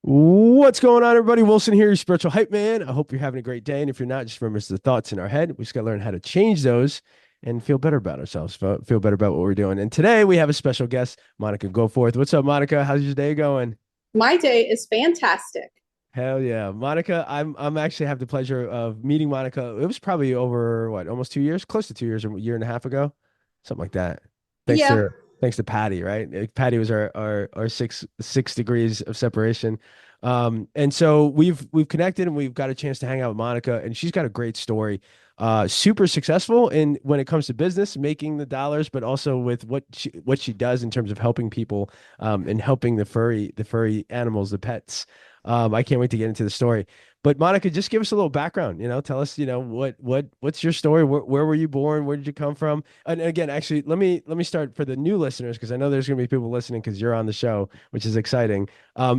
What's going on, everybody? Wilson here, your spiritual hype man. I hope you're having a great day. And if you're not, just remember it's the thoughts in our head. We just got to learn how to change those and feel better about ourselves, feel better about what we're doing. And today we have a special guest, Monica Goforth. What's up, Monica? How's your day going? My day is fantastic. Hell yeah, Monica. I'm actually have the pleasure of meeting Monica. It was probably over what, almost 2 years, close to 2 years, a year and a half ago, something like that. Thanks Yeah, to thanks to Patty, right? Patty was our six degrees of separation. And so we've connected and we've got a chance to hang out with Monica, and she's got a great story. Super successful in when it comes to business, making the dollars, but also with what she does in terms of helping people, and helping the furry animals, the pets. I can't wait to get into the story. But Monica, just give us a little background. Tell us, what's your story? Where were you born? Where did you come from? And again, actually, let me start for the new listeners because I know there's going to be people listening because you're on the show, which is exciting.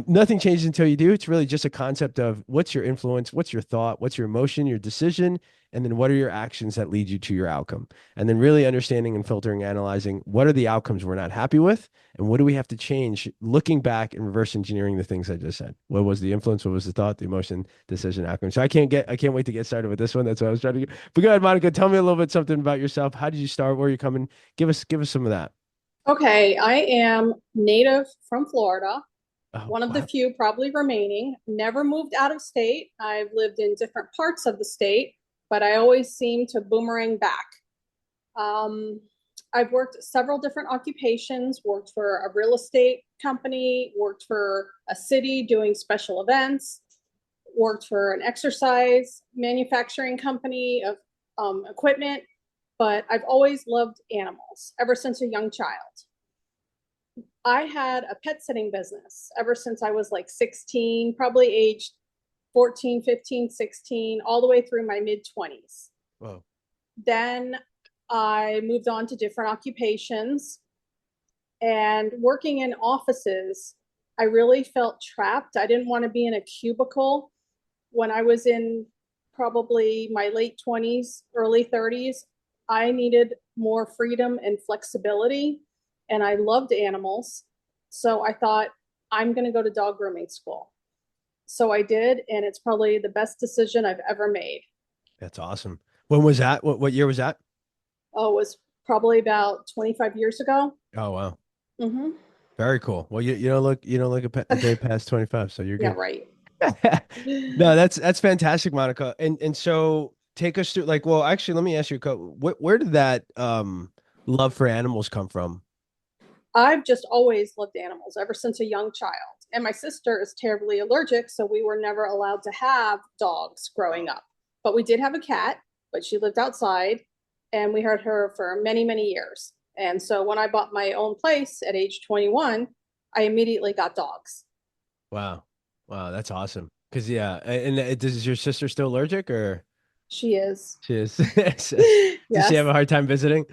Nothing changes until you do. It's really just a concept of what's your influence, what's your thought, what's your emotion, your decision, and then what are your actions that lead you to your outcome. And then really understanding and filtering, analyzing what are the outcomes we're not happy with, and what do we have to change, looking back and reverse engineering the things I just said. What was the influence? What was the thought, the emotion, decision, outcome? So I can't wait to get started with this one. That's what I was trying to get. But go ahead, Monica, tell me a little bit something about yourself. How did you start? Where are you coming? Give us some of that. okay. I am native from Florida, Oh, one of the wow. few probably remaining. Never moved out of state. I've lived in different parts of the state, but I always seem to boomerang back. Um, I've worked several different occupations, worked for a real estate company, worked for a city doing special events, worked for an exercise manufacturing company of equipment, but I've always loved animals ever since a young child. I had a pet sitting business ever since I was like 16, probably aged 14, 15, 16, all the way through my mid 20s. Whoa. Then I moved on to different occupations and working in offices. I really felt trapped. I didn't want to be in a cubicle when I was in probably my late 20s, early 30s. I needed more freedom and flexibility, and I loved animals. So I thought, I'm going to go to dog grooming school. So I did, and it's probably the best decision I've ever made. That's awesome. When was that? What year was that? Oh, it was probably about 25 years ago. Oh, wow. Mm-hmm. Very cool. Well, you don't look a day past 25, so you're Yeah, good. right. No, that's fantastic, Monica. And so take us through, like, well, actually, let me ask you where did that love for animals come from? I've just always loved animals ever since a young child. And my sister is terribly allergic, so we were never allowed to have dogs growing up. But we did have a cat, but she lived outside, and we had her for many, many years. And so when I bought my own place at age 21, I immediately got dogs. Wow. Wow, that's awesome. Because yeah, and is your sister still allergic or She is. she is? Does she have Yes, a hard time visiting?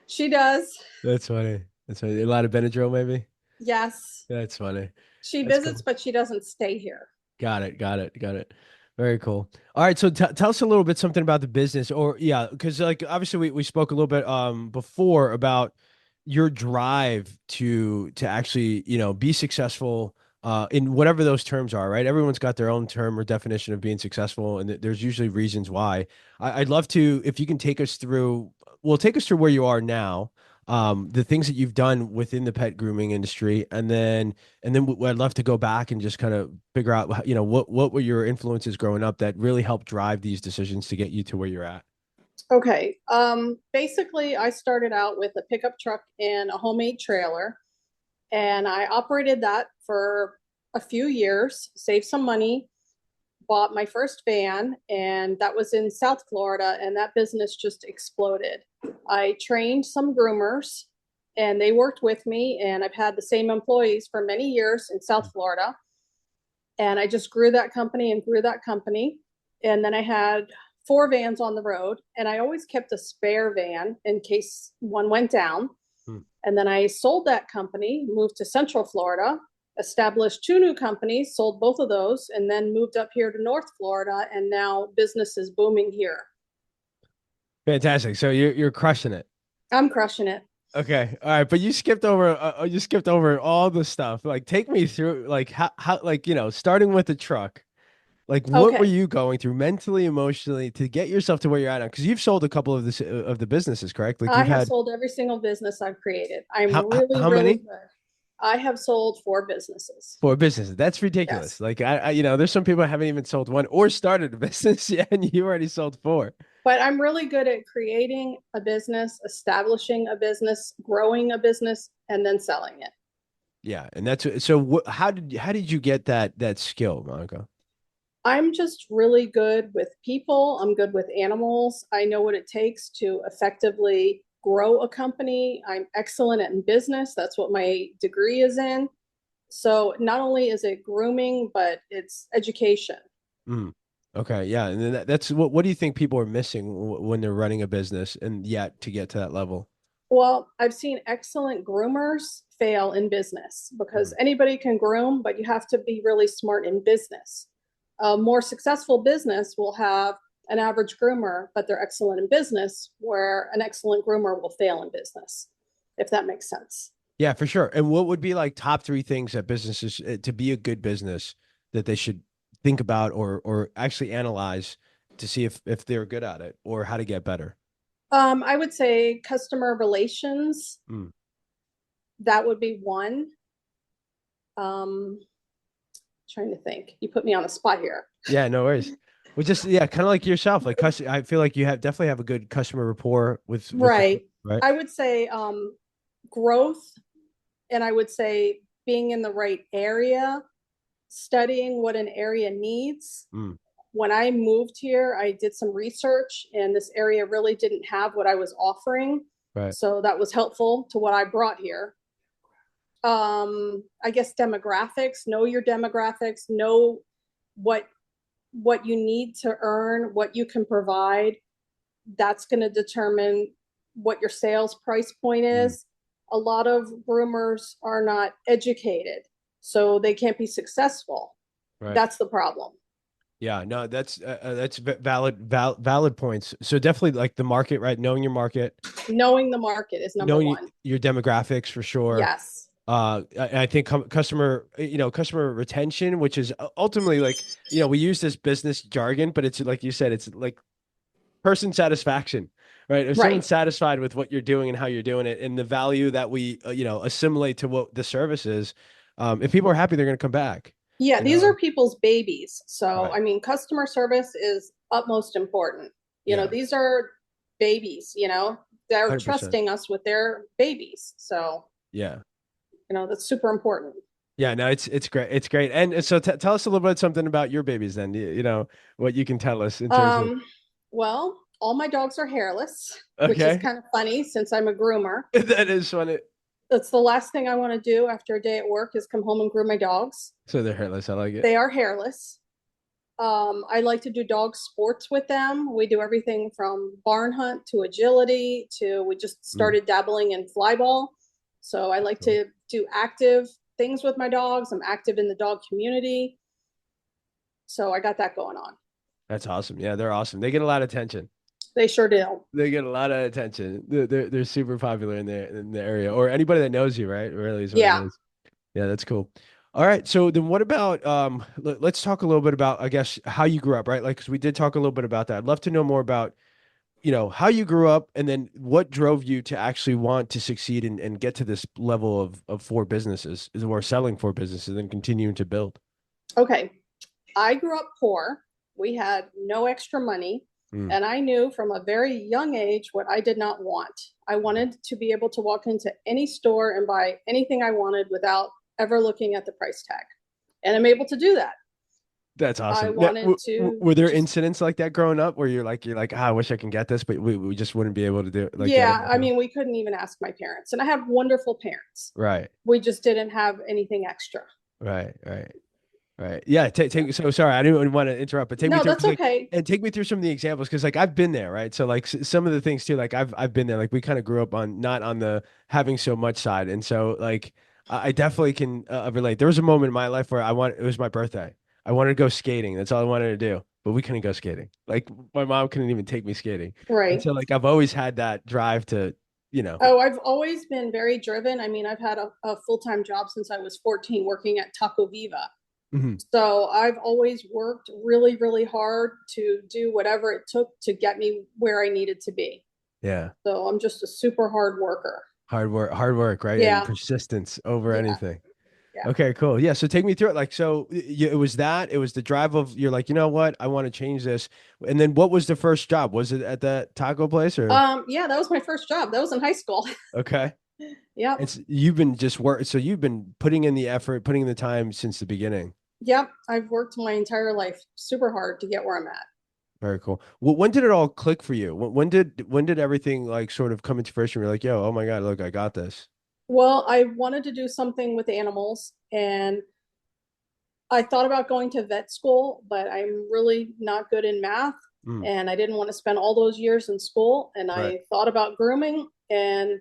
she does. That's funny. That's funny. A lot of Benadryl, maybe. Yes, That's funny. she That's visits, cool. but she doesn't stay here. Got it. Got it. Got it. Very cool. All right. So tell us a little bit something about the business, or yeah, because like obviously we spoke a little bit before about your drive to actually be successful in whatever those terms are, right? Everyone's got their own term or definition of being successful, and there's usually reasons why. I'd love to if you can take us through. Well, take us through where you are now, the things that you've done within the pet grooming industry, and then I'd love to go back and just kind of figure out, what were your influences growing up that really helped drive these decisions to get you to where you're at? Okay. Basically, I started out with a pickup truck and a homemade trailer, and I operated that for a few years, saved some money, bought my first van, and that was in South Florida, and that business just exploded. I trained some groomers, and they worked with me, and I've had the same employees for many years in South Florida. And I just grew that company and grew that company. And then I had four vans on the road, and I always kept a spare van in case one went down. Hmm. And then I sold that company, moved to Central Florida, established two new companies, sold both of those, and then moved up here to North Florida. And now business is booming here. Fantastic. So you're crushing it. I'm crushing it. Okay. All right. But you skipped over all the stuff. Like take me through like how like, starting with the truck. Like what were Okay. you going through mentally, emotionally to get yourself to where you're at now? Because you've sold a couple of the businesses, correct? Like I you've have had sold every single business I've created. I'm really, how really many? good. I have sold four businesses. Four businesses. That's ridiculous. Yes. Like there's some people that haven't even sold one or started a business yet, and you already sold four. But I'm really good at creating a business, establishing a business, growing a business, and then selling it. Yeah, and that's so. How did you get that skill, Monica? I'm just really good with people. I'm good with animals. I know what it takes to effectively grow a company. I'm excellent in business. That's what my degree is in. So not only is it grooming, but it's education. Mm. Okay, yeah, and then that's what do you think people are missing when they're running a business and yet to get to that level? Well, I've seen excellent groomers fail in business because Mm. anybody can groom, but you have to be really smart in business. A more successful business will have an average groomer, but they're excellent in business, where an excellent groomer will fail in business, if that makes sense. Yeah, for sure. And what would be like top three things that businesses to be a good business that they should think about or actually analyze to see if they're good at it or how to get better? I would say customer relations, Mm. that would be one. Um, Trying to think. You put me on the spot here. Yeah, no worries. Well, just yeah, kind of like yourself. Like, I feel like you have definitely have a good customer rapport with the Right. right. I would say growth, and I would say being in the right area, studying what an area needs. Mm, When I moved here, I did some research, and this area really didn't have what I was offering. right. So that was helpful to what I brought here. I guess demographics, know your demographics, know what what you need to earn, what you can provide. That's going to determine what your sales price point Mm, is. A lot of groomers are not educated, so they can't be successful. right. That's the problem. Yeah, no, that's valid points. So definitely like the market, right? Knowing your market, Knowing the market is number knowing one. your demographics for sure. Yes. I think customer retention, which is ultimately like, we use this business jargon, but it's like you said, it's like person satisfaction, right? If someone's Right. satisfied with what you're doing and how you're doing it and the value that we, assimilate to what the service is, if people are happy, they're going to come back, Yeah, you these are know? people's babies. So, Right. I mean, customer service is utmost important. Yeah. These are babies, they're 100%. trusting us with their babies. So, Yeah. that's super important. Yeah, no, it's great. It's great. And so tell us a little bit something about your babies then. What you can tell us in terms of Um, well, all my dogs are hairless, which is okay. kind of funny since I'm a groomer. That is funny. That's the last thing I want to do after a day at work is come home and groom my dogs. So they're hairless. I like it. They are hairless. I like to do dog sports with them. We do everything from barn hunt to agility to we just Mm, started dabbling in flyball. So I like cool. to do active things with my dogs. I'm active in the dog community. So I got that going on. That's awesome. Yeah, they're awesome. They get a lot of attention. They sure do. They get a lot of attention. They're super popular in the area, or anybody that knows you, right? Really is what it Yeah. is. Yeah, that's cool. All right. So then what about let's talk a little bit about I guess how you grew up, right? Like, because we did talk a little bit about that. I'd love to know more about, how you grew up and then what drove you to actually want to succeed and get to this level of four businesses or selling four businesses and continuing to build. Okay. I grew up poor. We had no extra money. Mm, And I knew from a very young age what I did not want. I wanted to be able to walk into any store and buy anything I wanted without ever looking at the price tag. And I'm able to do that. that's I awesome. Now, wanted to were there just, incidents like that growing up where you're like, I wish I can get this, but we just wouldn't be able to do it, like get it yeah, I ourselves? mean, we couldn't even ask my parents. And I have wonderful parents. Right, We just didn't have anything extra. right, right. Right. Yeah. So sorry, I didn't want to interrupt, but take me No, through that's because like, okay. and take me through some of the examples because like I've been there, right? So like some of the things too, like I've been there. Like we kind of grew up on not on the having so much side, and so like I definitely can relate. There was a moment in my life where it was my birthday. I wanted to go skating. That's all I wanted to do, but we couldn't go skating. Like my mom couldn't even take me skating, and Right. so like I've always had that drive to. you know. Oh, I've always been very driven. I mean, I've had a full-time job since I was 14 working at Taco Viva. Mhm. So I've always worked really, really hard to do whatever it took to get me where I needed to be. Yeah. So I'm just a super hard worker. Hard work, right? And Yeah, persistence over yeah, anything. yeah. Okay, cool. Yeah. So take me through it. Like, so it was that, it was the drive of, you're like, you know what? I want to change this. And then what was the first job? Was it at that taco place or? Yeah, that was my first job. That was in high school. Okay. Yep. It's, you've been just work. So you've been putting in the effort, putting in the time since the beginning. Yep. I've worked my entire life super hard to get where I'm at. Very cool. Well, when did it all click for you? When did everything like sort of come into fruition? You're like, yo, oh my God, look, I got this. Well, I wanted to do something with animals and I thought about going to vet school, but I'm really not good in math Mm, and I didn't want to spend all those years in school. And right. I thought about grooming and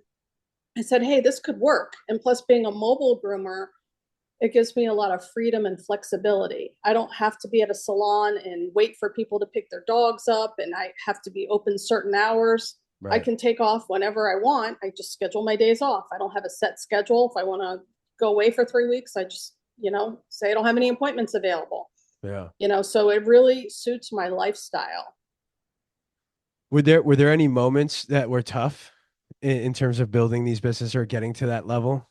I said, hey, this could work. And plus, being a mobile groomer, it gives me a lot of freedom and flexibility. I don't have to be at a salon and wait for people to pick their dogs up, and I have to be open certain hours. I Right. can take off whenever I want. I just schedule my days off. I don't have a set schedule. If I want to go away for 3 weeks, I just, say I don't have any appointments available, Yeah. so it really suits my lifestyle. Were there any moments that were tough in terms of building these businesses or getting to that level?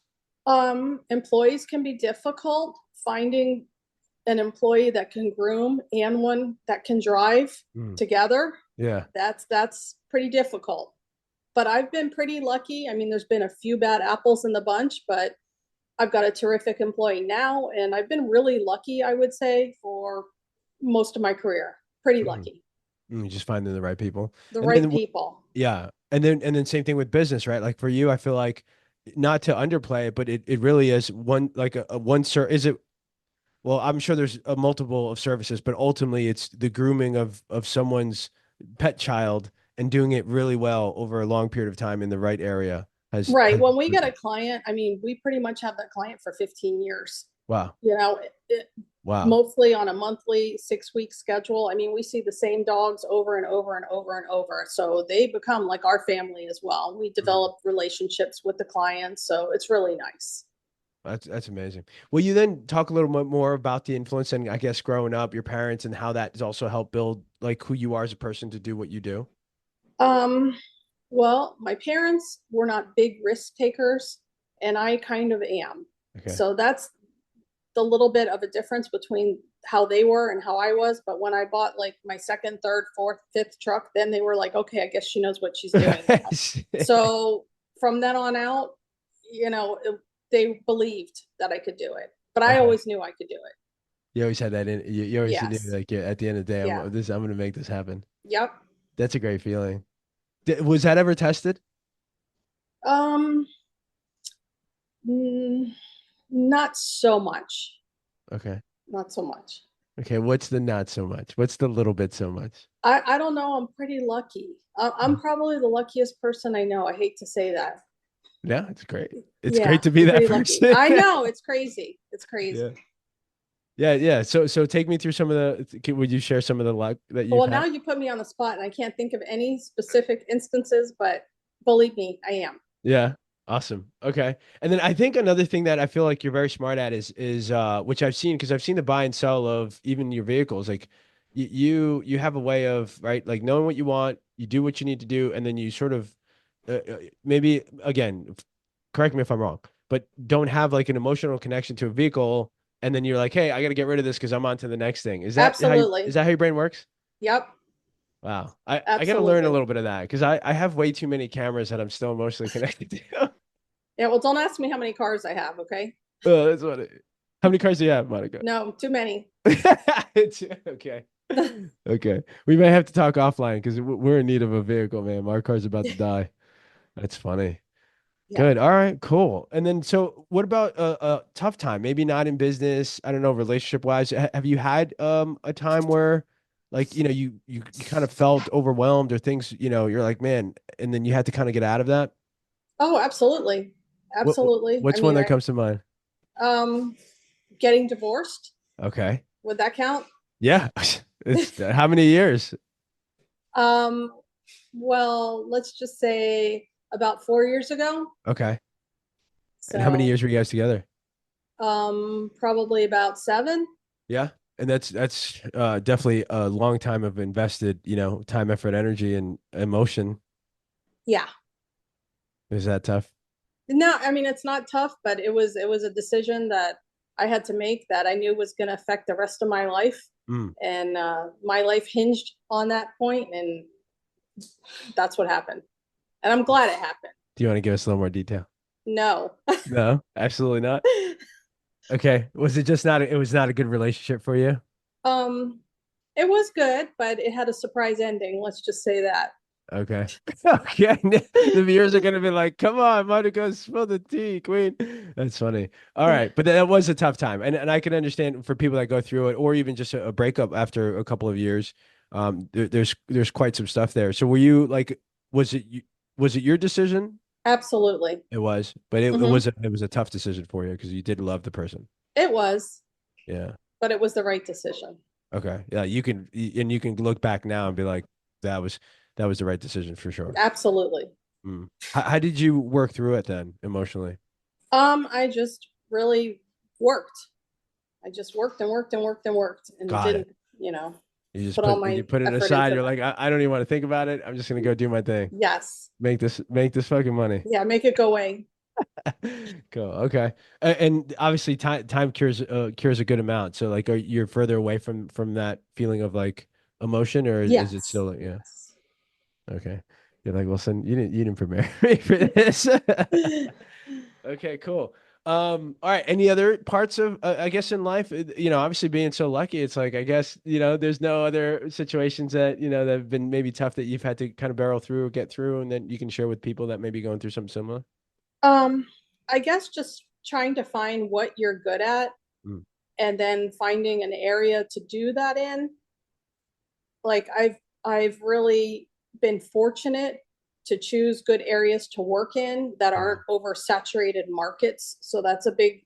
Employees can be difficult. Finding an employee that can groom and one that can drive Mm, together, yeah. that's pretty difficult. But I've been pretty lucky. I mean, there's been a few bad apples in the bunch, but I've got a terrific employee now, and I've been really lucky, I would say, for most of my career. Pretty Mhm. lucky. Just finding the right people. The And right then people. yeah. And then same thing with business, right? Like for you, I feel like not to underplay it, but it really is one like a one is it well, I'm sure there's a multiple of services, but ultimately it's the grooming of someone's pet child and doing it really well over a long period of time in the right area Right. has When we get a client, I mean, we pretty much have that client for 15 years. wow. You know, Wow. mostly on a monthly 6 week schedule. I mean, we see the same dogs over and over and over and over. So they become like our family as well. We Mhm. develop relationships with the clients. So it's really nice. That's amazing. Will you then talk a little bit more about the influence and I guess growing up, your parents and how that has also helped build like who you are as a person to do what you do? Um, well, my parents were not big risk takers, and I kind of am. Okay. So that's the little bit of a difference between how they were and how I was. But when I bought like my second, third, fourth, fifth truck, then they were like, okay, I guess she knows what she's doing now. So from then on out, you know, it, they believed that I could do it, but I Okay. always knew I could do it. You always had that in you always knew Yes. like yeah, at the end of the day, Yeah. I'm gonna make this happen. Yep. That's a great feeling. Was that ever tested? Um, mm, not so much. Okay. Not so much. Okay. What's the not so much? What's the little bit so much? I don't know. I'm pretty lucky. I'm probably the luckiest person I know. I hate to say that. Yeah, it's great. It's Yeah, great to be I'm that pretty lucky. person. I know it's crazy. It's Yeah. crazy. Yeah, yeah. So take me through some of would you share some of the luck that you've Well, now had? you put me on the spot, and I can't think of any specific instances, but believe me, I am. Yeah. Awesome. Okay. And then I think another thing that I feel like you're very smart at is which I've seen because I've seen the buy and sell of even your vehicles. Like you have a way of right like knowing what you want, you do what you need to do, and then you sort of maybe again, correct me if I'm wrong, but don't have like an emotional connection to a vehicle, and then you're like, hey, I got to get rid of this because I'm on to the next thing. Is Absolutely. that how your brain works? Yep. Wow. I got to learn a Absolutely. little bit of that because I have way too many cameras that I'm still emotionally connected to. Yeah. Well, don't ask me how many cars I have. Okay. Oh, that's what it. How many cars do you have, Monica? No, too many. Okay. Okay. We may have to talk offline because we're in need of a vehicle, man. My car's about to die. That's funny. Yeah. Good. All right. Cool. And then, so what about a tough time? Maybe not in business. I don't know, relationship wise. Have you had a time where, like, you kind of felt overwhelmed or things, you're like, man, and then you had to kind of get out of that? Oh, absolutely. Absolutely. I What's one mean, that comes to mind? um, getting divorced, Okay. would that count? Yeah. It's how many years? Um, well, let's just say about 4 years ago. Okay. And how many So years were you guys together? probably about 7. Yeah. And that's definitely a long time of invested, time, effort, energy, and emotion. Yeah. Is that tough? No, I mean it's not tough, but it was a decision that I had to make that I knew was going to affect the rest of my life, Mm. and my life hinged on that point, and that's what happened. And I'm glad it happened. Do you want to give us a little more detail? No. No, absolutely not. Okay. Was it just not, it was not a good relationship for you? um, it was good, but it had a surprise ending. Let's just say that. Okay. Okay. The viewers are gonna be like, come on, Monica, spill the tea, queen. That's funny. All Yeah, right. But that was a tough time. And I can understand for people that go through it, or even just a breakup after a couple of years. There's quite some stuff there. So were you like, was it was it your decision? absolutely. It was, but it Hmm. was it was a tough decision for you because you did love the person. It was, Yeah. but it was the right decision. Okay. Yeah. You can look back now and be like, that was that was the right decision for sure. Absolutely. Mm. How did you work through it then emotionally? I just really worked. I just worked and worked and worked and worked and Got it. didn't, you know, You just put all put my you put it effort aside. into You're that. like, I don't even want to think about it. I'm just gonna go do my thing. Yes. Make this fucking money. Yeah, make it go away. Cool. Okay. And obviously time cures a good amount. So like, are you're further away from that feeling of like emotion, or is it Yes. still like, yeah? Yes. Okay. You're like, Wilson, you didn't prepare me for this. Okay, cool. All right. Any other parts of, I guess, in life, obviously being so lucky, it's like, I guess, there's no other situations that, that have been maybe tough that you've had to kind of barrel through or get through, and then you can share with people that may be going through something similar. Um, I guess just trying to find what you're good at Mm. and then finding an area to do that in. Like I've really been fortunate to choose good areas to work in that Yeah. aren't oversaturated markets. So that's a big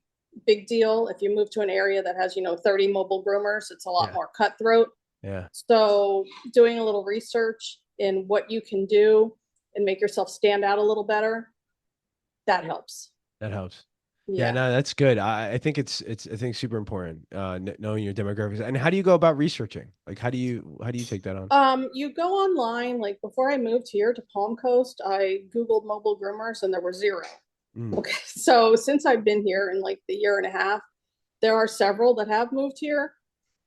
deal. If you move to an area that has, 30 mobile groomers, it's a lot Yeah. more cutthroat. Yeah. So doing a little research in what you can do and make yourself stand out a little better, that helps. That helps. Yeah, Yeah. no, that's good. I think I think super important, knowing your demographics. And how do you go about researching? Like, how do you take that on? You go online, like before I moved here to Palm Coast, I Googled mobile groomers and there were zero. Mm. Okay. So since I've been here in like the year and a half, there are several that have moved here,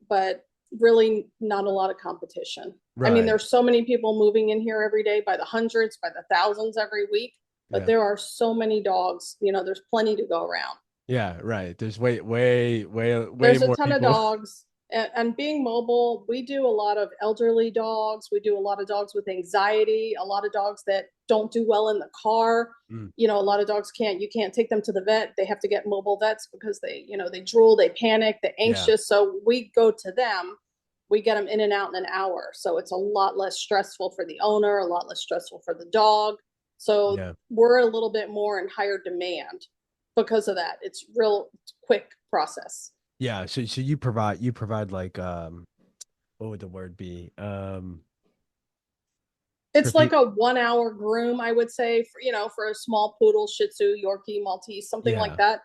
but really not a lot of competition. I mean, Right. there's so many people moving in here every day by the hundreds, by the thousands every week, but Yeah. there are so many dogs, there's plenty to go around. Yeah. Right. There's way There's a more ton of people. dogs. And being mobile, we do a lot of elderly dogs. We do a lot of dogs with anxiety, a lot of dogs that don't do well in the car. Mm. A lot of dogs you can't take them to the vet. They have to get mobile vets because they drool, they panic, they're Yeah. anxious. So we go to them, we get them in and out in an hour. So it's a lot less stressful for the owner, a lot less stressful for the dog. So Yeah. we're a little bit more in higher demand because of that. It's real quick process. Yeah. So you provide like what would the word be? For It's like people. a 1 hour groom, I would say, for a small poodle, Shih Tzu, Yorkie, Maltese, something like Yeah. that. And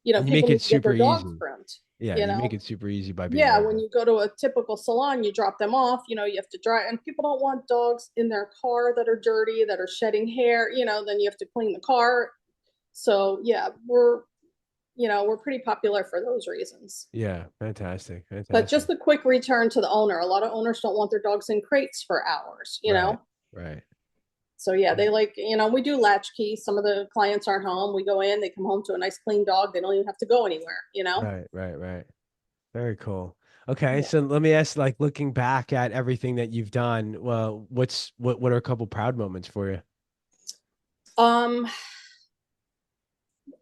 you People make need it to get super their dogs easy. groomed. Yeah, You you make know, it super easy by being yeah. When mobile. you go to a typical salon, you drop them off. You have to dry, and people don't want dogs in their car that are dirty, that are shedding hair. Then you have to clean the car. So yeah, we're pretty popular for those reasons. Yeah, fantastic. But just Fantastic. the quick return to the owner. A lot of owners don't want their dogs in crates for hours. Right. Right. So yeah, they like, we do latchkey. Some of the clients aren't home. We go in, they come home to a nice clean dog. They don't even have to go anywhere. Right. Right. Right. Very cool. Okay, Yeah. so let me ask, like, looking back at everything that you've done, well, what are a couple proud moments for you? Um,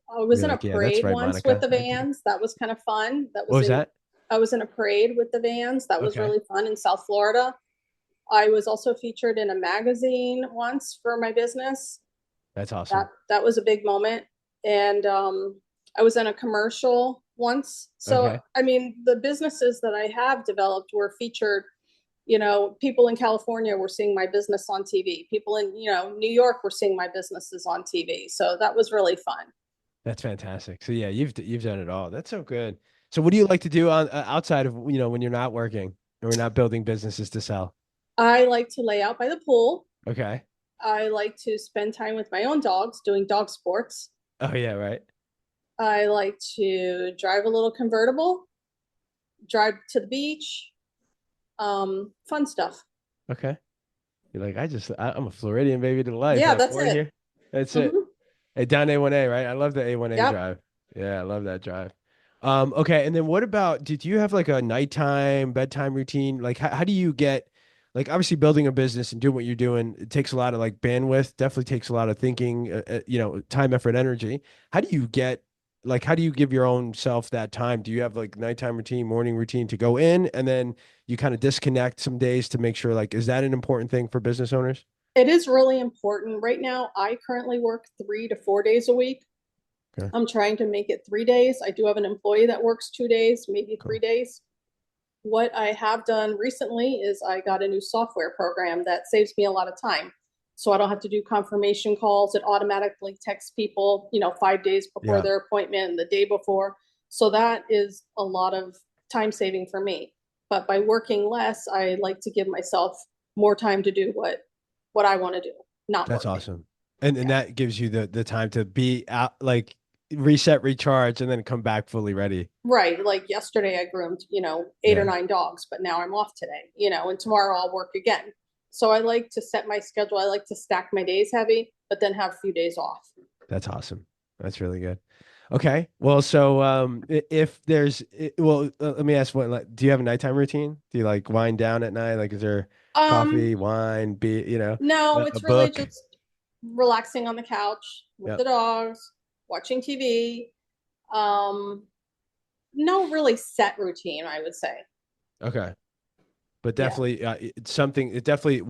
I was You're in a like, yeah, that's parade right, once with Monica. the I did. vans. That was kind of fun. What was that? I was in a parade with the vans. That was Okay, really fun in South Florida. I was also featured in a magazine once for my business. that's That awesome. that was a big moment. And I was in a commercial once. So Okay. I mean, the businesses that I have developed were featured People in California were seeing my business on TV. People in, New York were seeing my businesses on TV. So that was really fun. That's fantastic. So yeah, you've done it all. That's so good. So what do you like to do on outside of, when you're not working and we're not building businesses to sell? I like to lay out by the pool. Okay. I like to spend time with my own dogs doing dog sports. Oh yeah, right. I like to drive a little convertible, drive to the beach, fun stuff. Okay. You're like, I'm a Floridian baby to life. Yeah, I'm that's born it. here. That's it. Hmm. Hey, down A1A, right? I love the A1A Yep. drive. Yeah, I love that drive. Okay, and then what about, did you have like a nighttime bedtime routine? Like how do you get, like, obviously building a business and doing what you're doing, it takes a lot of like bandwidth, definitely takes a lot of thinking, time, effort, energy. How do you get, like, how do you give your own self that time? Do you have like nighttime routine, morning routine to go in, and then you kind of disconnect some days to make sure, like, is that an important thing for business owners? It is really important. Right now, I currently work 3 to 4 days a week. Okay, I'm trying to make it 3 days. I do have an employee that works 2 days, maybe three cool. days. What I have done recently is I got a new software program that saves me a lot of time. So I don't have to do confirmation calls. It automatically texts people, 5 days before Yeah, their appointment and the day before. So that is a lot of time saving for me. But by working less, I like to give myself more time to do what I want to do, not that's working. awesome. And Yeah. that gives you the time to be out, like reset, recharge, and then come back fully ready. Right. Like yesterday, I groomed, eight or Yeah, nine dogs, but now I'm off today, and tomorrow I'll work again. So I like to set my schedule. I like to stack my days heavy, but then have a few days off. that's awesome. That's really good. Okay. Well, so if there's well, let me ask, what, like, do you have a nighttime routine? Do you like wind down at night? Like, is there Um, coffee, wine, be no, a it's really book? just relaxing on the couch with Yep. the dogs, watching TV. Um, no really set routine, I would say. Okay. But Yeah. definitely, it's something. It definitely,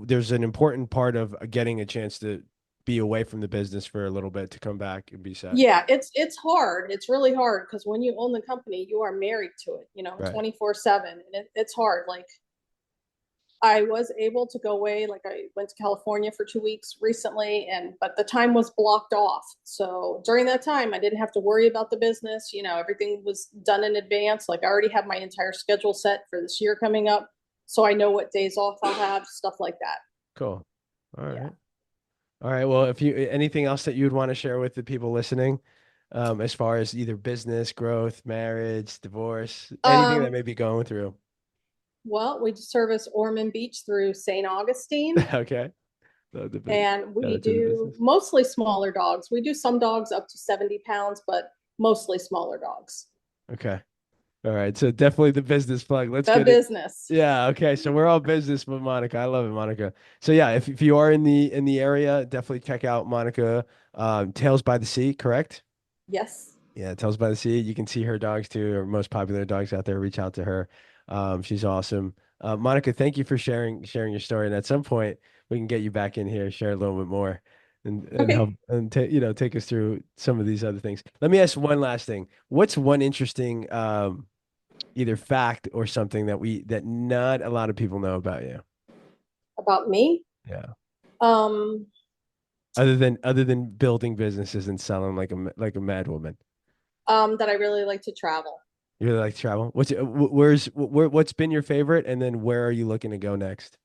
there's an important part of getting a chance to be away from the business for a little bit to come back and be set. Yeah, it's hard. It's really hard because when you own the company, you are married to it, Right. 24/7. And it's hard. Like I was able to go away, like I went to California for 2 weeks recently, but the time was blocked off. So during that time, I didn't have to worry about the business. Everything was done in advance. Like I already have my entire schedule set for this year coming up. So I know what days off I'll have, stuff like that. Cool. All Yeah. right. All right. Well, if you anything else that you would want to share with the people listening, as far as either business growth, marriage, divorce, anything that Um, may be going through. well, we service Ormond Beach through St. Augustine. Okay. The business. And Shout we out to the do business. mostly smaller dogs. We do some dogs up to 70 pounds, but mostly smaller dogs. Okay. All right. So definitely the business plug. Let's The get it. business. Yeah. Okay. So we're all business with Monica. I love it, Monica. So yeah, if you are in the area, definitely check out Monica. Tales by the Sea, correct? Yes. Yeah, Tales by the Sea. You can see her dogs too, her most popular dogs out there. Reach out to her. She's awesome. Monica, thank you for sharing your story. And at some point, we can get you back in here, share a little bit more, and help Okay. and take us through some of these other things. Let me ask one last thing. What's one interesting either fact or something that not a lot of people know about you? About me, Yeah. um, Other than building businesses and selling like a mad woman. that I really like to travel. You really like to travel? What's been your favorite, and then where are you looking to go next?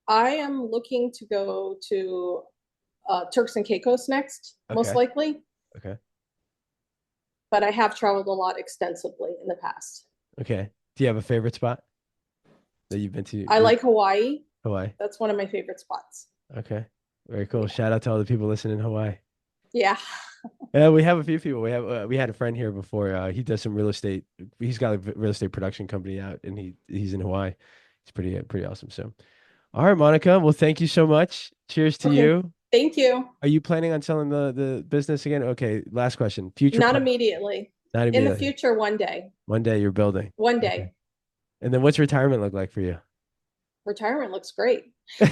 I am looking to go to Turks and Caicos next, most Okay. likely, Okay. but I have traveled a lot extensively in the past. Okay. Do you have a favorite spot that you've been to? I like Hawaii. Hawaii. That's one of my favorite spots. Okay. Very cool. Yeah. Shout out to all the people listening in Hawaii. Yeah. Yeah, we have a few people. We had a friend here before. He does some real estate. He's got a real estate production company out, and he's in Hawaii. It's pretty awesome. So, all right, Monica. Well, thank you so much. Cheers to Okay. you. Thank you. Are you planning on selling the business again? Okay. Last question. Future Not plan. immediately. Not In the immediately. future, one day. One day you're building. One Okay. day. And then what's retirement look like for you? Retirement looks great. It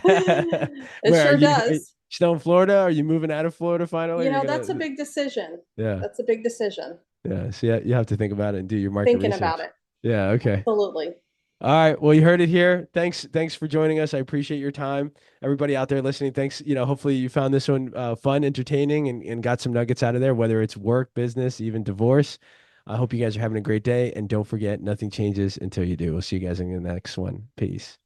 Where sure are you does. still in Florida? Are you moving out of Florida finally? You're That's a gonna, big decision. yeah, That's a big decision. yeah. So yeah, you have to think about it and do your market Thinking about research. it. Yeah. Okay. Absolutely. All right. Well, you heard it here. Thanks for joining us. I appreciate your time. Everybody out there listening, thanks. Hopefully you found this one fun, entertaining, and got some nuggets out of there, whether it's work, business, even divorce. I hope you guys are having a great day. And don't forget, nothing changes until you do. We'll see you guys in the next one. Peace.